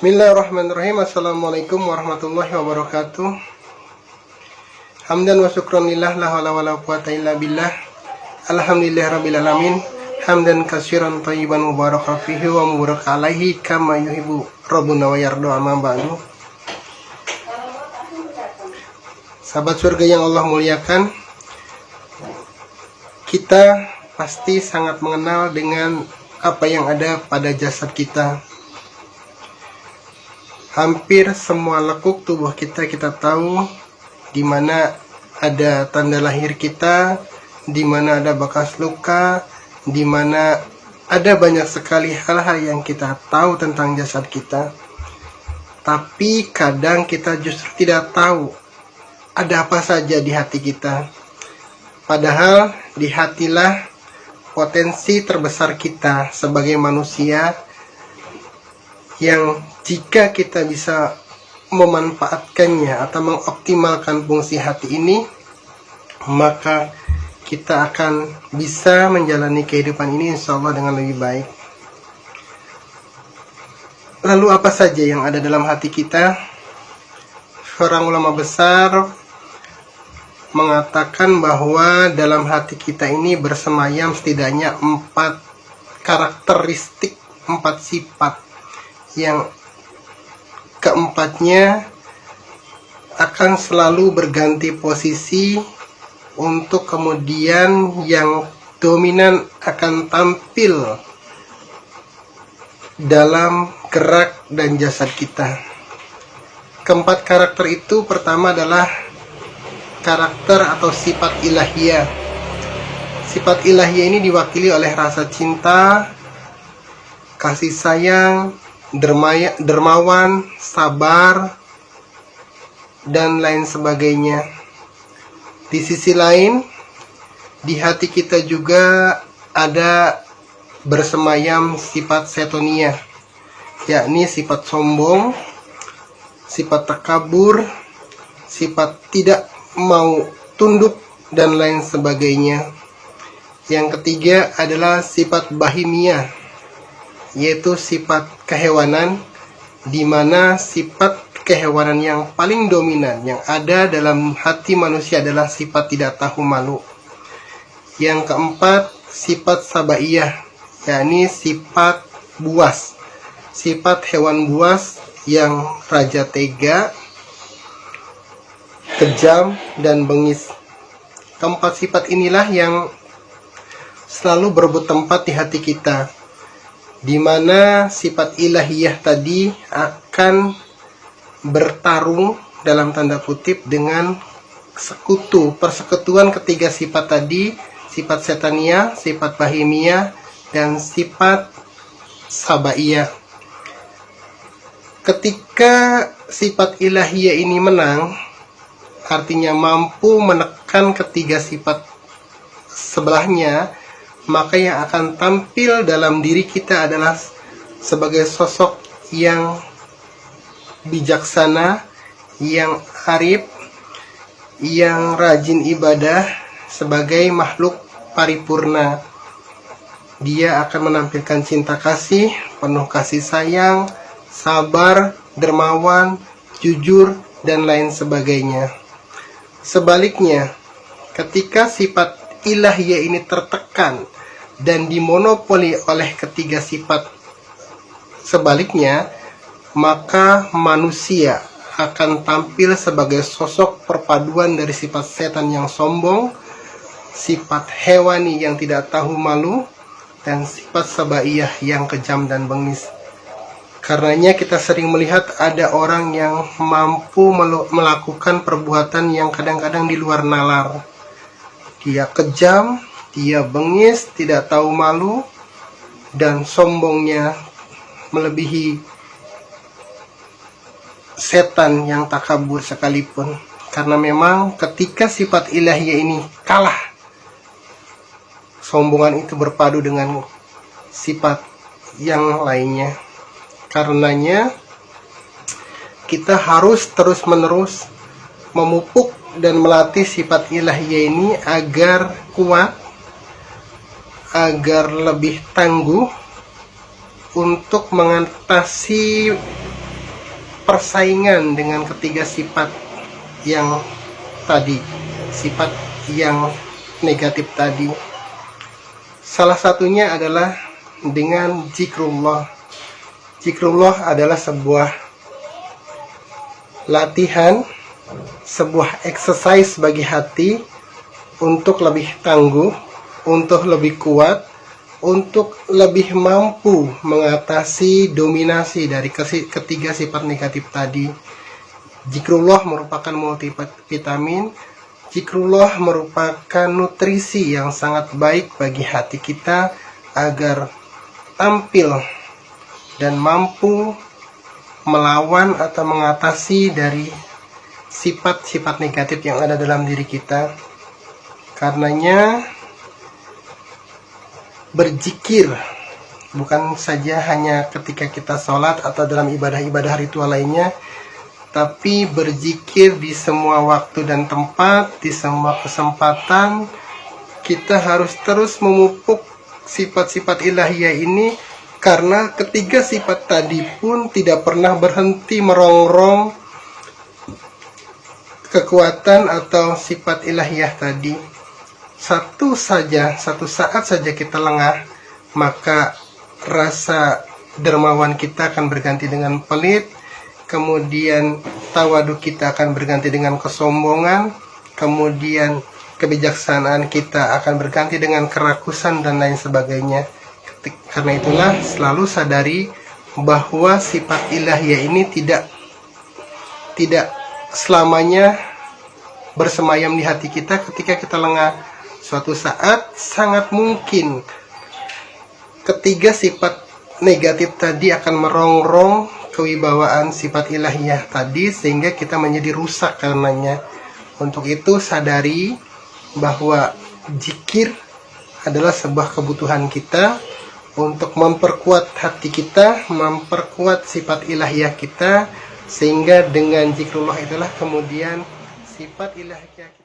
Bismillahirrahmanirrahim. Assalamualaikum warahmatullahi wabarakatuh. Hamdan wa syukran lillah, la haula wala quwata illa billah. Alhamdulillahirabbil alamin. Hamdan katsiran thayyiban mubarakan fihi wa mubarak alaihi kama yuhibbu rabbuna wa yarda, amma ba'du. Sahabat surga yang Allah muliakan, kita pasti sangat mengenal dengan apa yang ada pada jasad kita. Hampir semua lekuk tubuh kita tahu di mana ada tanda lahir kita, di mana ada bekas luka, di mana ada banyak sekali hal-hal yang kita tahu tentang jasad kita. Tapi kadang kita justru tidak tahu ada apa saja di hati kita. Padahal di hatilah potensi terbesar kita sebagai manusia, yang jika kita bisa memanfaatkannya atau mengoptimalkan fungsi hati ini, maka kita akan bisa menjalani kehidupan ini insya Allah dengan lebih baik. Lalu apa saja yang ada dalam hati kita? Seorang ulama besar mengatakan bahwa dalam hati kita ini bersemayam setidaknya 4 karakteristik, 4 sifat, yang keempatnya akan selalu berganti posisi untuk kemudian yang dominan akan tampil dalam gerak dan jasad kita. Keempat karakter itu pertama adalah karakter atau sifat ilahiyah. Sifat ilahiyah ini diwakili oleh rasa cinta, kasih sayang, dermawan, sabar, dan lain sebagainya. Di sisi lain, di hati kita juga ada bersemayam sifat setonia, yakni sifat sombong, sifat takabur, sifat tidak mau tunduk, dan lain sebagainya. Yang ketiga adalah sifat bahimiyah, yaitu sifat kehewanan, di mana sifat kehewanan yang paling dominan yang ada dalam hati manusia adalah sifat tidak tahu malu. Yang keempat, sifat sabaiyah, yakni sifat buas, sifat hewan buas yang raja tega, kejam, dan bengis. Keempat sifat inilah yang selalu berebut tempat di hati kita, di mana sifat ilahiyah tadi akan bertarung dalam tanda kutip dengan persekutuan ketiga sifat tadi, sifat setania, sifat bahimiyah, dan sifat sabaiyah. Ketika sifat ilahiyah ini menang, artinya mampu menekan ketiga sifat sebelahnya, maka yang akan tampil dalam diri kita adalah sebagai sosok yang bijaksana, yang arif, yang rajin ibadah, sebagai makhluk paripurna. Dia akan menampilkan cinta kasih, penuh kasih sayang, sabar, dermawan, jujur, dan lain sebagainya. Sebaliknya, ketika sifat ilahiyah ini tertekan dan dimonopoli oleh ketiga sifat sebaliknya, maka manusia akan tampil sebagai sosok perpaduan dari sifat setan yang sombong, sifat hewani yang tidak tahu malu, dan sifat sabaiyah yang kejam dan bengis. Karenanya kita sering melihat ada orang yang mampu melakukan perbuatan yang kadang-kadang di luar nalar. Dia kejam, dia bengis, tidak tahu malu, dan sombongnya melebihi setan yang takabur sekalipun. Karena memang ketika sifat ilahiyah ini kalah, sombongan itu berpadu dengan sifat yang lainnya. Karenanya kita harus terus-menerus memupuk dan melatih sifat ilahiyah ini agar kuat, agar lebih tangguh untuk mengatasi persaingan dengan ketiga sifat yang tadi, sifat yang negatif tadi. Salah satunya adalah dengan zikrullah. Zikrullah adalah sebuah latihan, sebuah exercise bagi hati untuk lebih tangguh, untuk lebih kuat, untuk lebih mampu mengatasi dominasi dari ketiga sifat negatif tadi. Zikrullah merupakan multivitamin. Zikrullah merupakan nutrisi yang sangat baik bagi hati kita agar tampil dan mampu melawan atau mengatasi dari sifat-sifat negatif yang ada dalam diri kita. Karenanya berzikir bukan saja hanya ketika kita sholat atau dalam ibadah-ibadah ritual lainnya, tapi berzikir di semua waktu dan tempat, di semua kesempatan. Kita harus terus memupuk sifat-sifat ilahiyah ini, karena ketiga sifat tadi pun tidak pernah berhenti merongrong kekuatan atau sifat ilahiyah tadi. Satu saat saja kita lengah, maka rasa dermawan kita akan berganti dengan pelit, kemudian tawadu kita akan berganti dengan kesombongan, kemudian kebijaksanaan kita akan berganti dengan kerakusan dan lain sebagainya. Karena itulah selalu sadari bahwa sifat ilahiyah ini tidak selamanya bersemayam di hati kita ketika kita lengah. Suatu saat sangat mungkin ketiga sifat negatif tadi akan merongrong kewibawaan sifat ilahiyah tadi, sehingga kita menjadi rusak karenanya. Untuk itu sadari bahwa zikir adalah sebuah kebutuhan kita untuk memperkuat hati kita, memperkuat sifat ilahiyah kita, sehingga dengan zikrullah itulah kemudian sifat ilahiyah